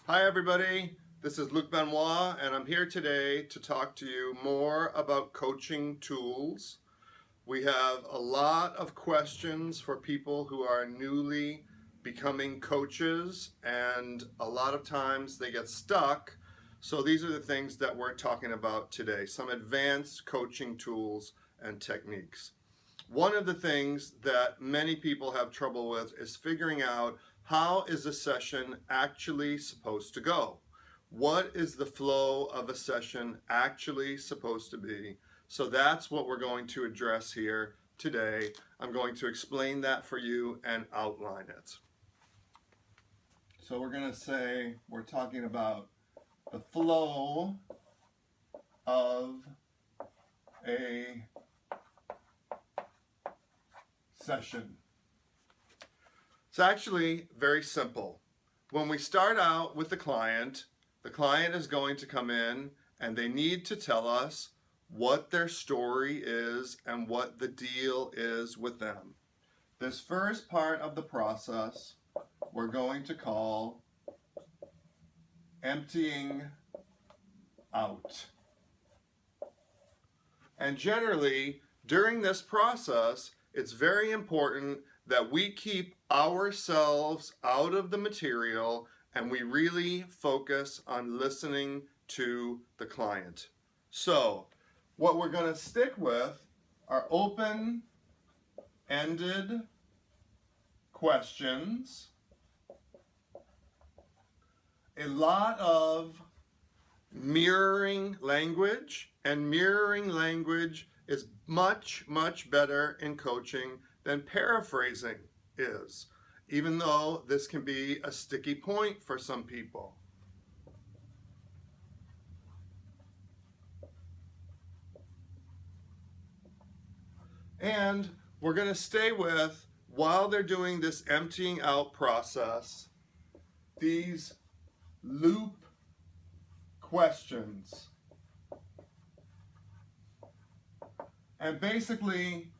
Hi everybody, this is Luc Benoit and I'm here today to talk to you more about coaching tools. We have a lot of questions for people who are newly becoming coaches, and a lot of times they get stuck. So these are the things that we're talking about today, some advanced coaching tools and techniques. One of the things that many people have trouble with is figuring out, how is a session actually supposed to go? What is the flow of a session actually supposed to be? So that's what we're going to address here today. I'm going to explain that for you and outline it. So we're going to say we're talking about the flow of a session. It's actually very simple. When we start out with the client is going to come in and they need to tell us what their story is and what the deal is with them. This first part of the process we're going to call emptying out. And generally, during this process, it's very important that we keep ourselves out of the material and we really focus on listening to the client. So, what we're going to stick with are open-ended questions, a lot of mirroring language, and mirroring language is much, much better in coaching than paraphrasing is, even though this can be a sticky point for some people. And we're going to stay with, while they're doing this emptying out process, these loop questions. And basically,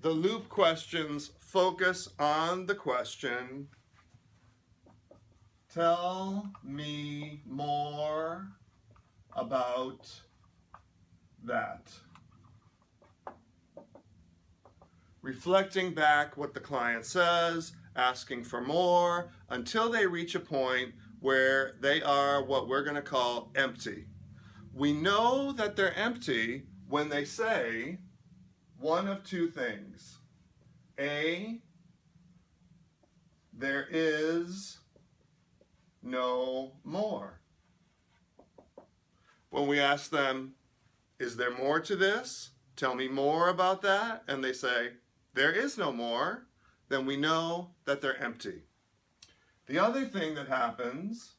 the loop questions focus on the question, tell me more about that. Reflecting back what the client says, asking for more, until they reach a point where they are what we're going to call empty. We know that they're empty when they say one of two things. A, there is no more. When we ask them, is there more to this? Tell me more about that. And they say, there is no more. Then we know that they're empty. The other thing that happens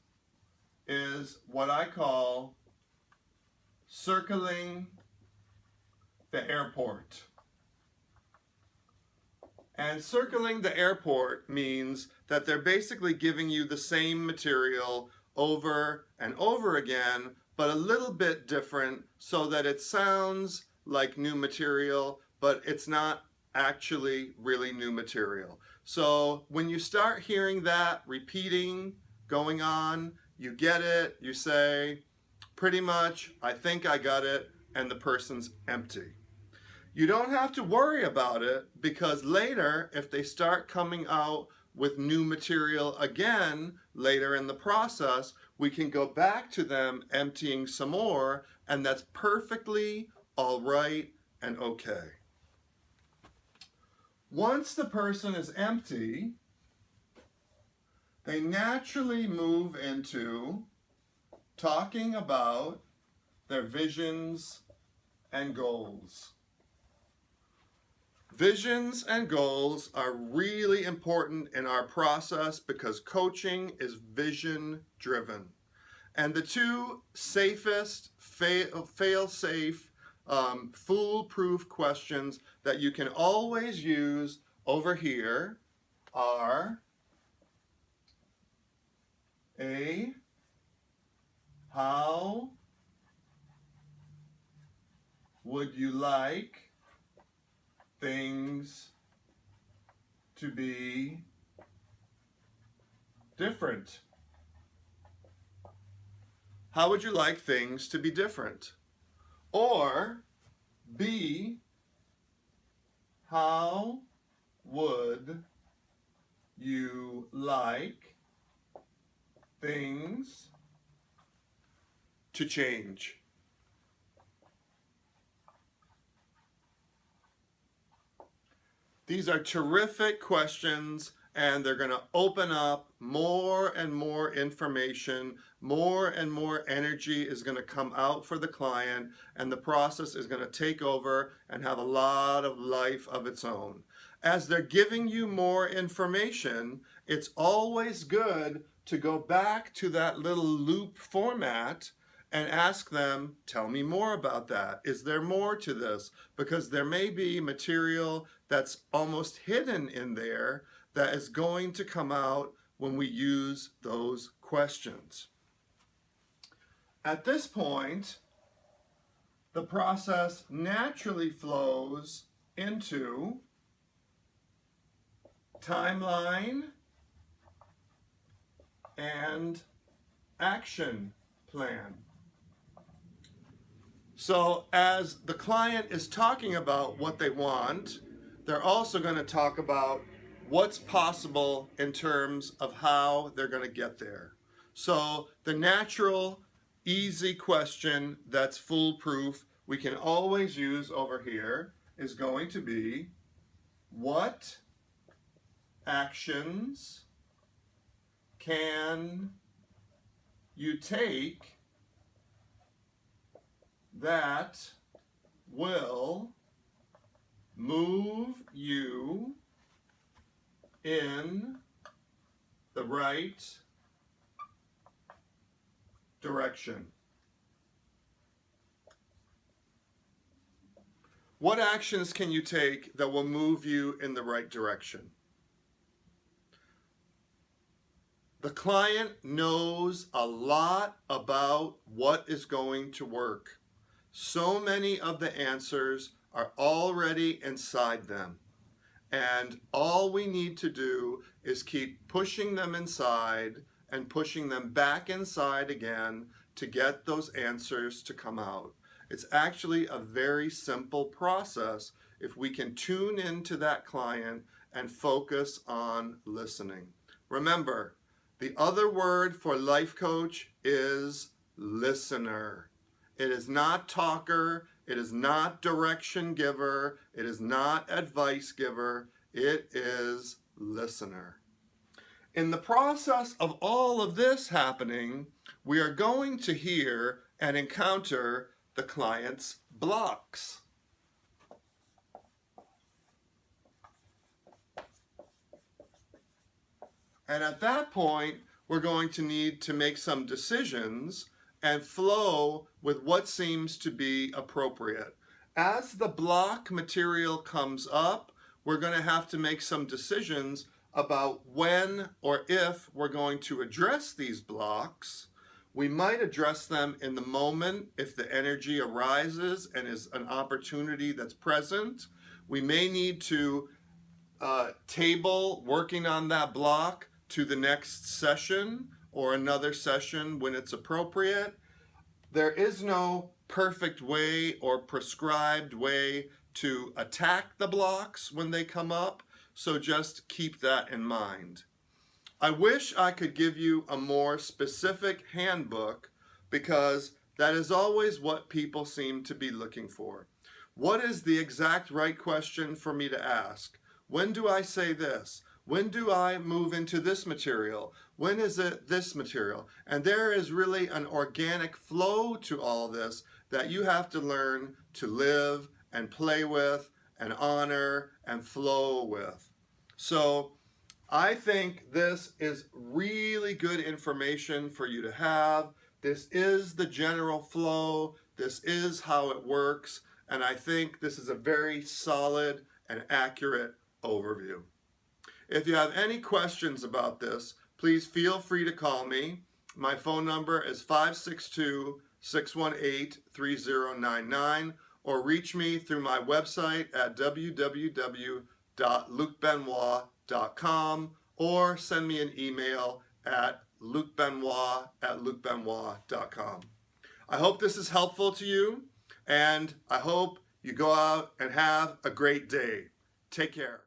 is what I call circling the airport. And circling the airport means that they're basically giving you the same material over and over again, but a little bit different so that it sounds like new material, but it's not actually really new material. So when you start hearing that repeating, going on, you get it, you say, pretty much, I think I got it, and the person's empty. You don't have to worry about it, because later, if they start coming out with new material again later in the process, we can go back to them emptying some more, and that's perfectly all right and okay. Once the person is empty, they naturally move into talking about their visions and goals. Visions and goals are really important in our process because coaching is vision driven. And the two safest, fail-safe, foolproof questions that you can always use over here are A, how would you like things to be different? how would you like things to be different? Or B, how would you like things to change? These are terrific questions, and they're going to open up more and more information. More and more energy is going to come out for the client, and the process is going to take over and have a lot of life of its own. As they're giving you more information, it's always good to go back to that little loop format and ask them, tell me more about that. Is there more to this? Because there may be material that's almost hidden in there that is going to come out when we use those questions. At this point, the process naturally flows into timeline and action plan. So as the client is talking about what they want, they're also going to talk about what's possible in terms of how they're going to get there. So the natural, easy question that's foolproof we can always use over here is going to be, what actions can you take that will move you in the right direction? What actions can you take that will move you in the right direction? The client knows a lot about what is going to work. So many of the answers are already inside them. And all we need to do is keep pushing them inside and pushing them back inside again to get those answers to come out. It's actually a very simple process if we can tune into that client and focus on listening. Remember, the other word for life coach is listener. It is not talker. It is not direction giver. It is not advice giver. It is listener. In the process of all of this happening, we are going to hear and encounter the client's blocks. And at that point, we're going to need to make some decisions and flow with what seems to be appropriate. As the block material comes up, we're going to have to make some decisions about when or if we're going to address these blocks. We might address them in the moment if the energy arises and is an opportunity that's present. We may need to table working on that block to the next session or another session when it's appropriate. There is no perfect way or prescribed way to attack the blocks when they come up, so just keep that in mind. I wish I could give you a more specific handbook, because that is always what people seem to be looking for. What is the exact right question for me to ask? When do I say this? When do I move into this material? When is it this material? And there is really an organic flow to all this that you have to learn to live and play with and honor and flow with. So I think this is really good information for you to have. This is the general flow. This is how it works. And I think this is a very solid and accurate overview. If you have any questions about this, please feel free to call me. My phone number is 562-618-3099, or reach me through my website at www.lucbenoit.com, or send me an email at lucbenoit@lucbenoit.com. I hope this is helpful to you, and I hope you go out and have a great day. Take care.